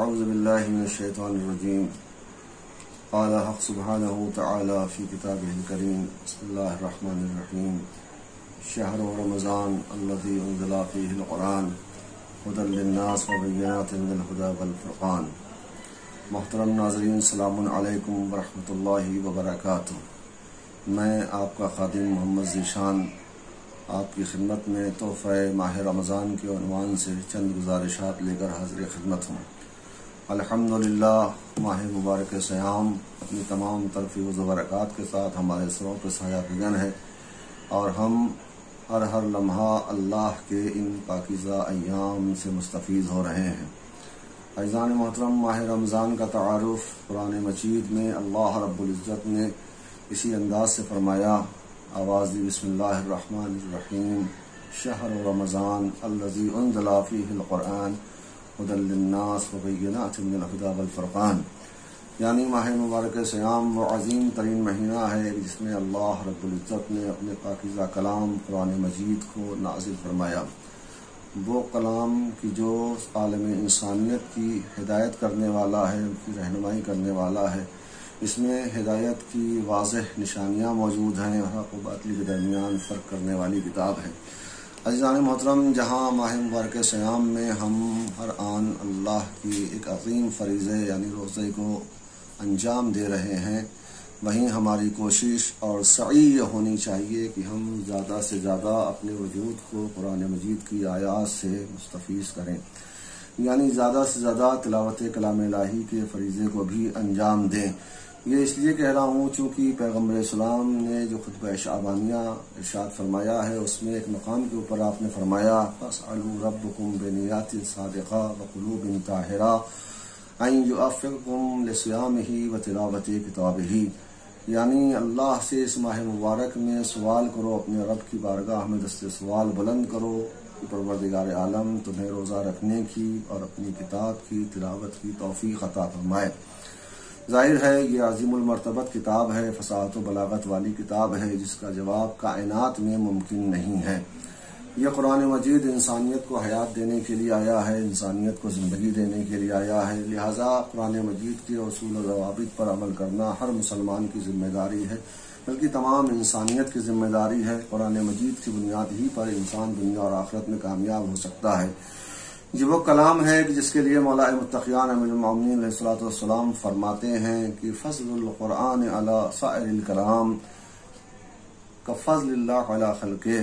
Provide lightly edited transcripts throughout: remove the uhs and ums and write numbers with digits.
اعوذ باللہ من الشیطان الرجیم قال حق سبحانہ تعالی فی کتابہ الکریم بسم اللہ الرحمن الرحیم شہر رمضان الذی انزل فیہ القرآن ھدی للناس وبینات من الھدی والفرقان۔ محترم ناظرین، السلام علیکم ورحمۃ اللہ وبرکاتہ۔ میں آپ کا خادم محمد ذیشان آپ کی خدمت میں تحفہ ماہ رمضان کے عنوان سے چند گزارشات لے کر حاضر خدمت ہوں۔ الحمدللہ ماہ مبارک سیام اپنی تمام ترفیع و برکات کے ساتھ ہمارے سروں پہ سایہ فگن ہے، اور ہم ہر لمحہ اللہ کے ان پاکیزہ ایام سے مستفیض ہو رہے ہیں۔ عزیزان محترم، ماہ رمضان کا تعارف قرآن مجید میں اللہ رب العزت نے اسی انداز سے فرمایا، آواز دی بسم اللہ الرحمن الرحیم شہر رمضان الذی انزل فیہ القرآن ھدی للناس وبینات من الھدی والفرقان، یعنی ماہ مبارک سیام وہ عظیم ترین مہینہ ہے جس میں اللہ رب العزت نے اپنے پاکیزہ کلام قرآن مجید کو نازل فرمایا، وہ کلام کی جو عالم انسانیت کی ہدایت کرنے والا ہے، ان کی رہنمائی کرنے والا ہے۔ اس میں ہدایت کی واضح نشانیاں موجود ہیں، حق و باطل کے درمیان فرق کرنے والی کتاب ہے۔ عزیزان محترم، جہاں ماہ مبارک سیام میں ہم ہر آن اللہ کی ایک عظیم فریضے یعنی روزے کو انجام دے رہے ہیں، وہیں ہماری کوشش اور سعی یہ ہونی چاہیے کہ ہم زیادہ سے زیادہ اپنے وجود کو قرآن مجید کی آیات سے مستفیض کریں، یعنی زیادہ سے زیادہ تلاوت کلام الہی کے فریضے کو بھی انجام دیں۔ یہ اس لیے کہہ رہا ہوں چونکہ پیغمبر اسلام نے جو خطبہ شعبانیہ ارشاد فرمایا ہے، اس میں ایک مقام کے اوپر آپ نے فرمایا فَاسْأَلُوا رَبَّكُمْ بِنِيَّاتٍ صَادِقَةٍ وَقُلُوبٍ طَاهِرَةٍ أَن يُوَفِّقَكُم لِصِيَامِهِ وَتِلَاوَةِ كِتَابِهِ، یعنی اللہ سے اس ماہ مبارک میں سوال کرو، اپنے رب کی بارگاہ میں دست سوال بلند کرو کہ پروردگار عالم تمہیں روزہ رکھنے کی اور اپنی کتاب کی تلاوت کی توفیق عطا فرمائے۔ ظاہر ہے یہ عظیم المرتبت کتاب ہے، فصاحت و بلاغت والی کتاب ہے، جس کا جواب کائنات میں ممکن نہیں ہے۔ یہ قرآن مجید انسانیت کو حیات دینے کے لیے آیا ہے، انسانیت کو زندگی دینے کے لیے آیا ہے، لہٰذا قرآن مجید کے اصول و ضوابط پر عمل کرنا ہر مسلمان کی ذمہ داری ہے، بلکہ تمام انسانیت کی ذمہ داری ہے۔ قرآن مجید کی بنیاد ہی پر انسان دنیا اور آخرت میں کامیاب ہو سکتا ہے۔ یہ وہ کلام ہے کہ جس کے لیے مولا متقیان امیر المومنین علیہ السلام فرماتے ہیں کہ فضل القرآن علی سائر الکلام کفضل اللہ علی خلقہ،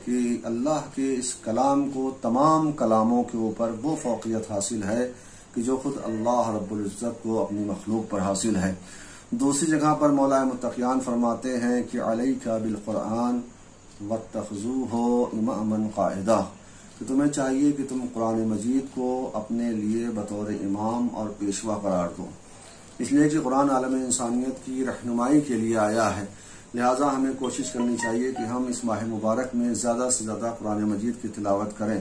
کہ اللہ کے اس کلام کو تمام کلاموں کے اوپر وہ فوقیت حاصل ہے کہ جو خود اللہ رب العزت کو اپنی مخلوق پر حاصل ہے۔ دوسری جگہ پر مولا متقیان فرماتے ہیں کہ علیک بالقرآن واتخذوہ اماما قائدا، کہ تمہیں چاہیے کہ تم قرآن مجید کو اپنے لیے بطور امام اور پیشوا قرار دو، اس لیے کہ قرآن عالم انسانیت کی رہنمائی کے لیے آیا ہے۔ لہٰذا ہمیں کوشش کرنی چاہیے کہ ہم اس ماہ مبارک میں زیادہ سے زیادہ قرآن مجید کی تلاوت کریں۔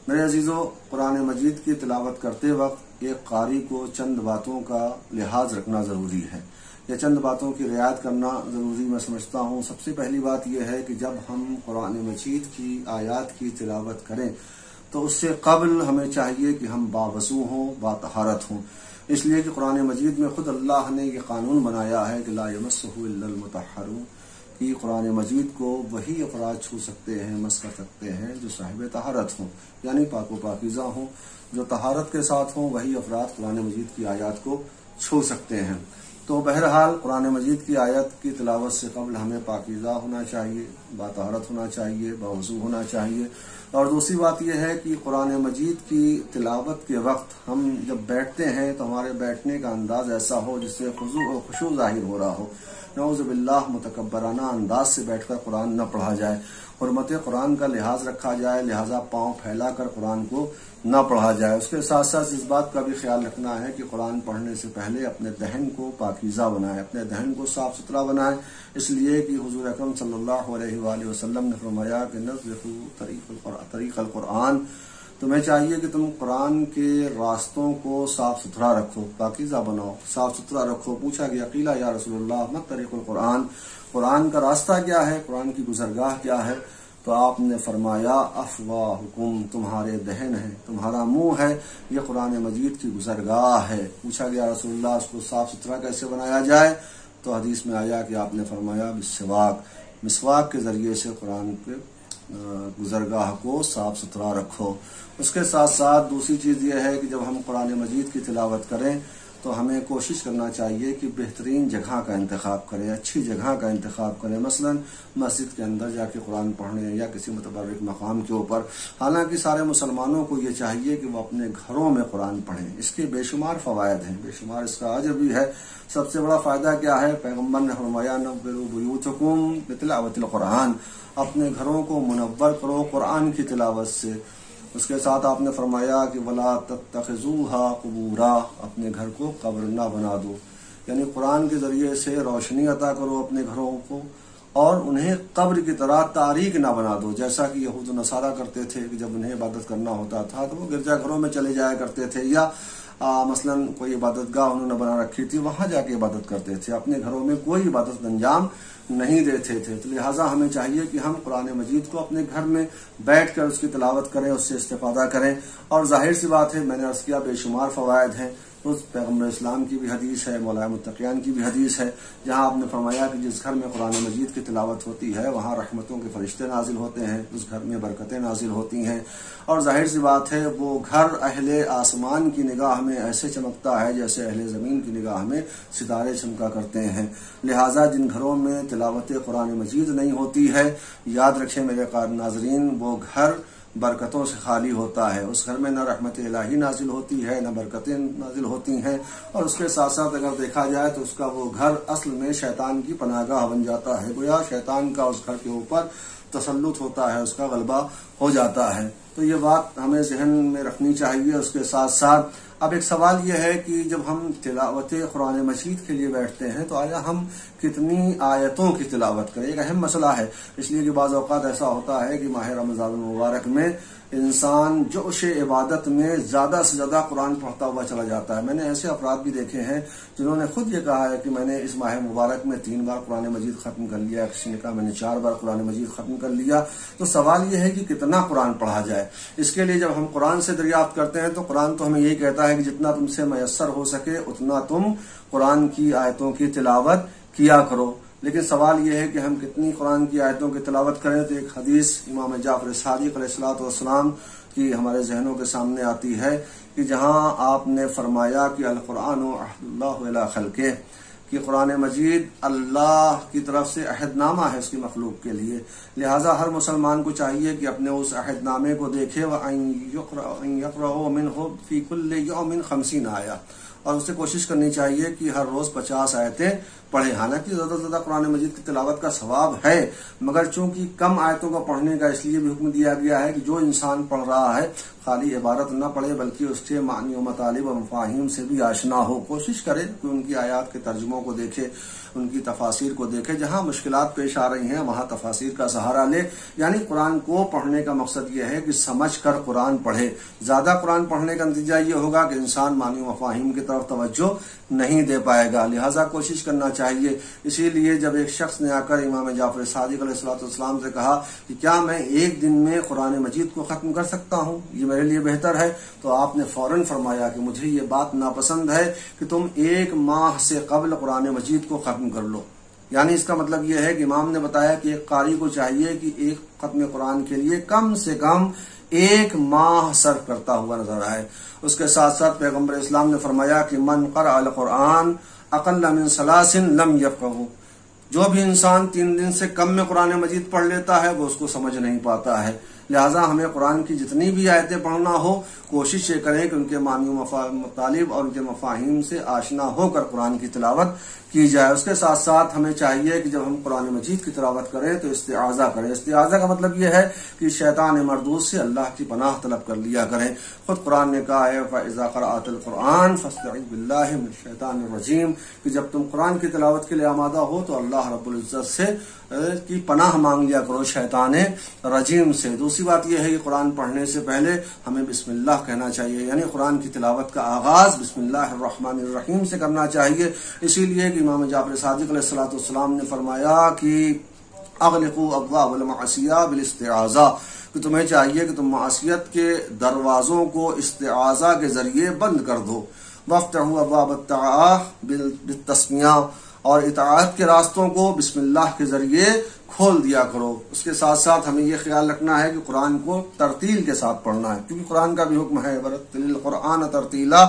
میرے عزیزو، قرآن مجید کی تلاوت کرتے وقت ایک قاری کو چند باتوں کا لحاظ رکھنا ضروری ہے، یا چند باتوں کی رعایت کرنا ضروری میں سمجھتا ہوں۔ سب سے پہلی بات یہ ہے کہ جب ہم قرآن مجید کی آیات کی تلاوت کریں تو اس سے قبل ہمیں چاہیے کہ ہم باوضو ہوں، باطہارت ہوں، اس لیے کہ قرآن مجید میں خود اللہ نے یہ قانون بنایا ہے کہ لا یمسہ الا المطہرون، کہ قرآن مجید کو وہی افراد چھو سکتے ہیں، مس کر سکتے ہیں جو صاحب طہارت ہوں، یعنی پاک و پاکیزہ ہوں، جو طہارت کے ساتھ ہوں، وہی افراد قرآن مجید کی آیات کو چھو سکتے ہیں۔ تو بہرحال قرآن مجید کی آیت کی تلاوت سے قبل ہمیں پاکیزہ ہونا چاہیے، باطہارت ہونا چاہیے، باوضو ہونا چاہیے۔ اور دوسری بات یہ ہے کہ قرآن مجید کی تلاوت کے وقت ہم جب بیٹھتے ہیں تو ہمارے بیٹھنے کا انداز ایسا ہو جس سے خضوع و خشوع ظاہر ہو رہا ہو، نعوذ باللہ متکبرانہ انداز سے بیٹھ کر قرآن نہ پڑھا جائے، حرمت قرآن کا لحاظ رکھا جائے، لہٰذا پاؤں پھیلا کر قرآن کو نہ پڑھا جائے۔ اس کے ساتھ ساتھ اس بات کا بھی خیال رکھنا ہے کہ قرآن پڑھنے سے پہلے اپنے دہن کو پاکیزہ بنائے، اپنے دہن کو صاف ستھرا بنائے، اس لیے کہ حضور اکرم صلی اللہ علیہ وآلہ وسلم نے فرمایا کہ نظفوا طریق القرآن، تمہیں چاہیے کہ تم قرآن کے راستوں کو صاف ستھرا رکھو، پاکیزہ بناؤ، صاف ستھرا رکھو۔ پوچھا گیا قیل یا رسول اللہ ما طریق القرآن، قرآن کا راستہ کیا ہے، قرآن کی گزرگاہ کیا ہے؟ تو آپ نے فرمایا افواہکم، تمہارے دہن ہے، تمہارا منہ ہے، یہ قرآن مجید کی گزرگاہ ہے۔ پوچھا گیا رسول اللہ اس کو صاف ستھرا کیسے بنایا جائے؟ تو حدیث میں آیا کہ آپ نے فرمایا بالسواک، مسواک کے ذریعے سے قرآن کے گزرگاہ کو صاف ستھرا رکھو۔ اس کے ساتھ ساتھ دوسری چیز یہ ہے کہ جب ہم قرآن مجید کی تلاوت کریں تو ہمیں کوشش کرنا چاہیے کہ بہترین جگہ کا انتخاب کریں، اچھی جگہ کا انتخاب کریں، مثلا مسجد کے اندر جا کے قرآن پڑھنے یا کسی متبرک مقام کے اوپر۔ حالانکہ سارے مسلمانوں کو یہ چاہیے کہ وہ اپنے گھروں میں قرآن پڑھیں، اس کے بے شمار فوائد ہیں، بے شمار اس کا اجر بھی ہے۔ سب سے بڑا فائدہ کیا ہے؟ پیغمبر نے فرمایا نوروا بیوتکم بتلاوت القرآن، اپنے گھروں کو منور کرو قرآن کی تلاوت سے۔ اس کے ساتھ آپ نے فرمایا کہ ولا تتخذوها قبورا، اپنے گھر کو قبر نہ بنا دو، یعنی قرآن کے ذریعے سے روشنی عطا کرو اپنے گھروں کو، اور انہیں قبر کی طرح تاریک نہ بنا دو، جیسا کہ یہود و نصارہ کرتے تھے کہ جب انہیں عبادت کرنا ہوتا تھا تو وہ گرجا گھروں میں چلے جایا کرتے تھے، یا مثلا کوئی عبادت گاہ انہوں نے بنا رکھی تھی، وہاں جا کے عبادت کرتے تھے، اپنے گھروں میں کوئی عبادت انجام نہیں دیتے تھے۔ تو لہٰذا ہمیں چاہیے کہ ہم قرآن مجید کو اپنے گھر میں بیٹھ کر اس کی تلاوت کریں، اس سے استفادہ کریں، اور ظاہر سی بات ہے میں نے عرض کیا بے شمار فوائد ہیں۔ اس پیغمبر اسلام کی بھی حدیث ہے، مولا متقیان کی بھی حدیث ہے، جہاں آپ نے فرمایا کہ جس گھر میں قرآن مجید کی تلاوت ہوتی ہے وہاں رحمتوں کے فرشتے نازل ہوتے ہیں، اس گھر میں برکتیں نازل ہوتی ہیں، اور ظاہر سی بات ہے وہ گھر اہل آسمان کی نگاہ میں ایسے چمکتا ہے جیسے اہل زمین کی نگاہ میں ستارے چمکا کرتے ہیں۔ لہٰذا جن گھروں میں تلاوت قرآن مجید نہیں ہوتی ہے، یاد رکھیں میرے ناظرین، وہ گھر برکتوں سے خالی ہوتا ہے، اس گھر میں نہ رحمت الہی نازل ہوتی ہے، نہ برکتیں نازل ہوتی ہیں، اور اس کے ساتھ ساتھ اگر دیکھا جائے تو اس کا وہ گھر اصل میں شیطان کی پناہ گاہ بن جاتا ہے، گویا شیطان کا اس گھر کے اوپر تسلط ہوتا ہے، اس کا غلبہ ہو جاتا ہے۔ تو یہ بات ہمیں ذہن میں رکھنی چاہیے۔ اس کے ساتھ ساتھ اب ایک سوال یہ ہے کہ جب ہم تلاوت قرآن مجید کے لیے بیٹھتے ہیں تو آیا ہم کتنی آیتوں کی تلاوت کریں؟ ایک اہم مسئلہ ہے، اس لیے کہ بعض اوقات ایسا ہوتا ہے کہ ماہ رمضان المبارک میں انسان جوش عبادت میں زیادہ سے زیادہ قرآن پڑھتا ہوا چلا جاتا ہے۔ میں نے ایسے افراد بھی دیکھے ہیں جنہوں نے خود یہ کہا ہے کہ میں نے اس ماہ مبارک میں 3 بار قرآن مجید ختم کر لیا، کسی نے کہا میں نے 4 بار قرآن مجید ختم کر لیا۔ تو سوال یہ ہے کہ کتنا قرآن پڑھا جائے؟ اس کے لیے جب ہم قرآن سے دریافت کرتے ہیں تو قرآن تو ہمیں یہی کہتا ہے کہ جتنا تم سے میسر ہو سکے اتنا تم قرآن کی آیتوں کی تلاوت کیا کرو۔ لیکن سوال یہ ہے کہ ہم کتنی قرآن کی آیتوں کی تلاوت کریں؟ تو ایک حدیث امام جعفر صادق علیہ الصلوۃ والسلام کی ہمارے ذہنوں کے سامنے آتی ہے کہ جہاں آپ نے فرمایا کہ القرآن عہد اللہ الی خلقہ، کہ قرآن مجید اللہ کی طرف سے عہد نامہ ہے اس کی مخلوق کے لیے، لہٰذا ہر مسلمان کو چاہیے کہ اپنے اس عہد نامے کو دیکھے وَأَن يَقْرَأُ مِنْهُ فِي كُلِّ يَوْمٍ 50 آیہ، اور اسے کوشش کرنی چاہیے کہ ہر روز 50 آیتیں پڑھیں۔ حالانکہ زیادہ سے زیادہ قرآن مجید کی تلاوت کا ثواب ہے، مگر چونکہ کم آیتوں کا پڑھنے کا اس لیے بھی حکم دیا گیا ہے کہ جو انسان پڑھ رہا ہے خالی عبارت نہ پڑھے بلکہ اس کے معنی و مطالب و مفاہیم سے بھی آشنا ہو، کوشش کرے کہ ان کی آیات کے ترجموں کو دیکھے، ان کی تفاسیر کو دیکھے، جہاں مشکلات پیش آ رہی ہیں وہاں تفاسیر کا سہارا لے۔ یعنی قرآن کو پڑھنے کا مقصد یہ ہے کہ سمجھ کر قرآن پڑھے۔ زیادہ قرآن پڑھنے کا نتیجہ یہ ہوگا کہ انسان معنی و مفاہیم کی طرف توجہ نہیں دے پائے گا، لہٰذا کوشش کرنا چاہیے۔ اسی لیے جب ایک شخص نے آ کر امام جعفر صادق علیہ الصلوۃ والسلام سے کہا کہ کیا میں ایک دن میں قرآن مجید کو ختم کر سکتا ہوں، یہ میرے لیے بہتر ہے، تو آپ نے فوراً فرمایا کہ مجھے یہ بات ناپسند ہے کہ تم 1 ماہ سے قبل قرآن مجید کو ختم کر لو۔ یعنی اس کا مطلب یہ ہے کہ امام نے بتایا کہ ایک قاری کو چاہیے کہ ایک ختم قرآن کے لیے کم سے کم 1 ماہ صرف کرتا ہوا نظر آئے۔ اس کے ساتھ ساتھ پیغمبر اسلام نے فرمایا کہ من قرأ القرآن اقل من 3 لم يفقهه، جو بھی انسان 3 دن سے کم میں قرآن مجید پڑھ لیتا ہے وہ اس کو سمجھ نہیں پاتا ہے۔ لہٰذا ہمیں قرآن کی جتنی بھی آیتیں پڑھنا ہو کوشش یہ کریں کہ ان کے معنی و مطالب اور ان کے مفاہیم سے آشنا ہو کر قرآن کی تلاوت کی جائے۔ اس کے ساتھ ساتھ ہمیں چاہیے کہ جب ہم قرآن مجید کی تلاوت کریں تو استعاذہ کریں۔ استعاذہ کا مطلب یہ ہے کہ شیطان مردود سے اللہ کی پناہ طلب کر لیا کریں۔ خود قرآن نے کہا ہے فَإِذَا قَرَأْتَ الْقُرْآنَ فَاسْتَعِذْ بِاللَّهِ مِنَ الشَّيْطَانِ الرَّجِيمِ، کہ جب تم قرآن کی تلاوت کے لیے آمادہ ہو تو اللہ رب العزت سے کی پناہ مانگ لیا کرو شیطان رجیم سے۔ دوسری بات یہ ہے کہ قرآن پڑھنے سے پہلے ہمیں بسم اللہ کہنا چاہیے، یعنی قرآن کی تلاوت کا آغاز بسم اللہ الرحمن الرحیم سے کرنا چاہیے۔ اسی لیے کہ امام جعفر صادق علیہ الصلوۃ والسلام نے فرمایا کہ اغلقوا ابواب المعصیہ بالاستعاذہ، کہ تمہیں چاہیے کہ تم معصیت کے دروازوں کو استعاذہ کے ذریعے بند کر دو۔ وافتحوا ابواب الطاعۃ بالتسمیہ، اور اطاعت کے راستوں کو بسم اللہ کے ذریعے کھول دیا کرو۔ اس کے ساتھ ساتھ ہمیں یہ خیال رکھنا ہے کہ قرآن کو ترتیل کے ساتھ پڑھنا ہے، کیونکہ قرآن کا بھی حکم ہے ورتل القرآن ترتیلا،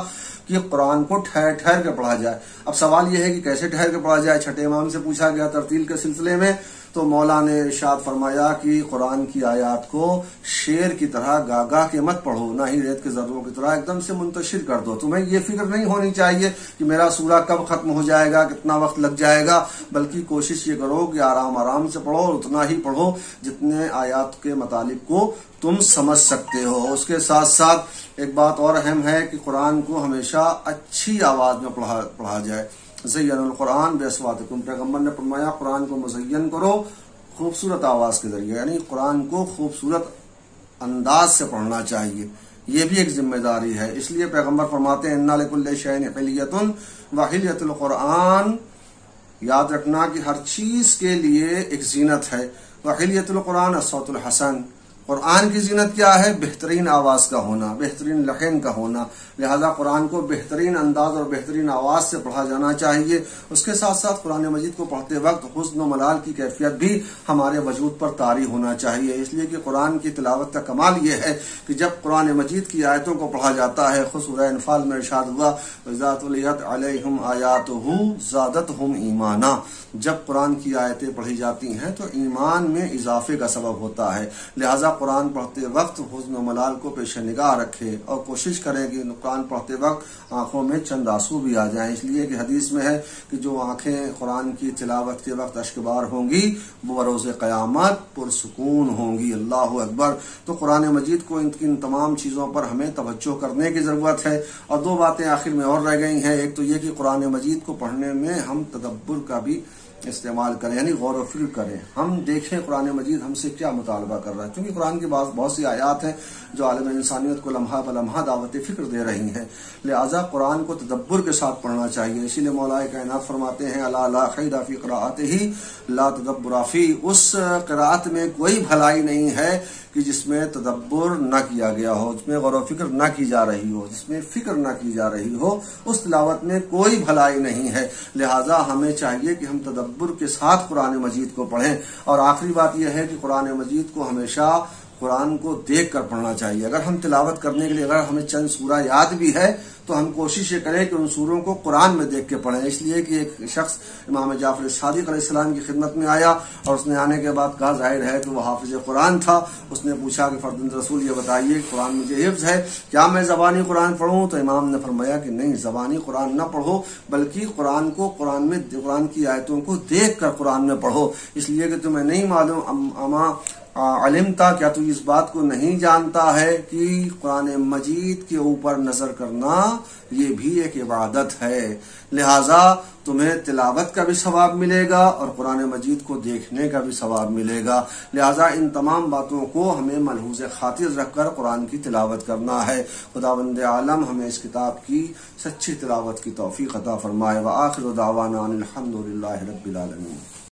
کہ قرآن کو ٹھہر ٹھہر کے پڑھا جائے۔ اب سوال یہ ہے کہ کیسے ٹھہر کے پڑھا جائے؟ چھٹے امام سے پوچھا گیا ترتیل کے سلسلے میں، تو مولا نے ارشاد فرمایا کہ قرآن کی آیات کو شعر کی طرح گا گا کے مت پڑھو، نہ ہی ریت کے ذروں کی طرح ایک دم سے منتشر کر دو۔ تمہیں یہ فکر نہیں ہونی چاہیے کہ میرا سورہ کب ختم ہو جائے گا، کتنا وقت لگ جائے گا، بلکہ کوشش یہ کرو کہ آرام آرام سے پڑھو، اور اتنا ہی پڑھو جتنے آیات کے مطالب کو تم سمجھ سکتے ہو۔ اس کے ساتھ ساتھ ایک بات اور اہم ہے کہ قرآن کو ہمیشہ اچھی آواز میں پڑھا جائے۔ زین القرآن باصواتکم، پیغمبر نے فرمایا قرآن کو مزین کرو خوبصورت آواز کے ذریعے، یعنی قرآن کو خوبصورت انداز سے پڑھنا چاہیے، یہ بھی ایک ذمہ داری ہے۔ اس لیے پیغمبر فرماتے ہیں اِنَّ لِكُلِّ شَيْءٍ حِلْيَةٌ وَحِلْيَةُ الْقُرْآنِ، یاد رکھنا کہ ہر چیز کے لیے ایک زینت ہے۔ وَحِلْيَةُ الْقُرْآنِ الصَّوْتُ الْحَسَنُ، قرآن کی زینت کیا ہے؟ بہترین آواز کا ہونا، بہترین لحن کا ہونا، لہذا قرآن کو بہترین انداز اور بہترین آواز سے پڑھا جانا چاہیے۔ اس کے ساتھ ساتھ قرآن مجید کو پڑھتے وقت حسن و ملال کی کیفیت بھی ہمارے وجود پر طاری ہونا چاہیے، اس لیے کہ قرآن کی تلاوت کا کمال یہ ہے کہ جب قرآن مجید کی آیتوں کو پڑھا جاتا ہے، خود سورہ انفال میں ارشاد ہوا وَإِذَا تُلِيَتْ عَلَيْهِمْ آيَاتُهُ زَادَتْهُمْ ایمانا، جب قرآن کی آیتیں پڑھی جاتی ہیں تو ایمان میں اضافے کا سبب ہوتا ہے، لہذا قرآن پڑھتے وقت حزن و ملال کو پیش نگاہ رکھے اور کوشش کرے کہ قرآن پڑھتے وقت آنکھوں میں چند آنسو بھی آ جائیں، اس لیے کہ حدیث میں ہے کہ جو آنکھیں قرآن کی تلاوت کے وقت اشکبار ہوں گی وہ بروز قیامت پرسکون ہوں گی۔ اللہ اکبر۔ تو قرآن مجید کو ان تمام چیزوں پر ہمیں توجہ کرنے کی ضرورت ہے۔ اور دو باتیں آخر میں اور رہ گئی ہیں، ایک تو یہ کہ قرآن مجید کو پڑھنے میں ہم تدبر کا بھی استعمال کریں، یعنی غور و فکر کریں، ہم دیکھیں قرآن مجید ہم سے کیا مطالبہ کر رہا ہے، کیونکہ قرآن کی بہت سی آیات ہیں جو عالم انسانیت کو لمحہ بلمحہ دعوت فکر دے رہی ہیں، لہذا قرآن کو تدبر کے ساتھ پڑھنا چاہیے۔ اسی لیے مولا کائنات فرماتے ہیں الا لا خیر فی قراءتہ لا تدبر فی، اس قراءت میں کوئی بھلائی نہیں ہے کہ جس میں تدبر نہ کیا گیا ہو، جس میں غور و فکر نہ کی جا رہی ہو، جس میں فکر نہ کی جا رہی ہو، اس تلاوت میں کوئی بھلائی نہیں ہے، لہذا ہمیں چاہیے کہ ہم تدبر کے ساتھ قرآن مجید کو پڑھیں۔ اور آخری بات یہ ہے کہ قرآن مجید کو ہمیشہ قرآن کو دیکھ کر پڑھنا چاہیے۔ اگر ہم تلاوت کرنے کے لیے اگر ہمیں چند سورہ یاد بھی ہے تو ہم کوشش یہ کریں کہ ان سوروں کو قرآن میں دیکھ کے پڑھیں، اس لیے کہ ایک شخص امام جعفر صادق علیہ السلام کی خدمت میں آیا اور اس نے آنے کے بعد کہا ظاہر ہے کہ وہ حافظ قرآن تھا۔ اس نے پوچھا کہ فرزند رسول یہ بتائیے قرآن مجھے حفظ ہے، کیا میں زبانی قرآن پڑھوں؟ تو امام نے فرمایا کہ نہیں، زبانی قرآن نہ پڑھو، بلکہ قرآن کی آیتوں کو دیکھ کر قرآن میں پڑھو، اس لیے کہ تمہیں نہیں معلوم اما علمتا، کیا تو اس بات کو نہیں جانتا ہے کہ قرآن مجید کے اوپر نظر کرنا یہ بھی ایک عبادت ہے، لہذا تمہیں تلاوت کا بھی ثواب ملے گا اور قرآن مجید کو دیکھنے کا بھی ثواب ملے گا، لہذا ان تمام باتوں کو ہمیں ملحوظ خاطر رکھ کر قرآن کی تلاوت کرنا ہے۔ خداوند عالم ہمیں اس کتاب کی سچی تلاوت کی توفیق عطا فرمائے۔ وآخر دعوانا ان الحمد للہ رب العالمین۔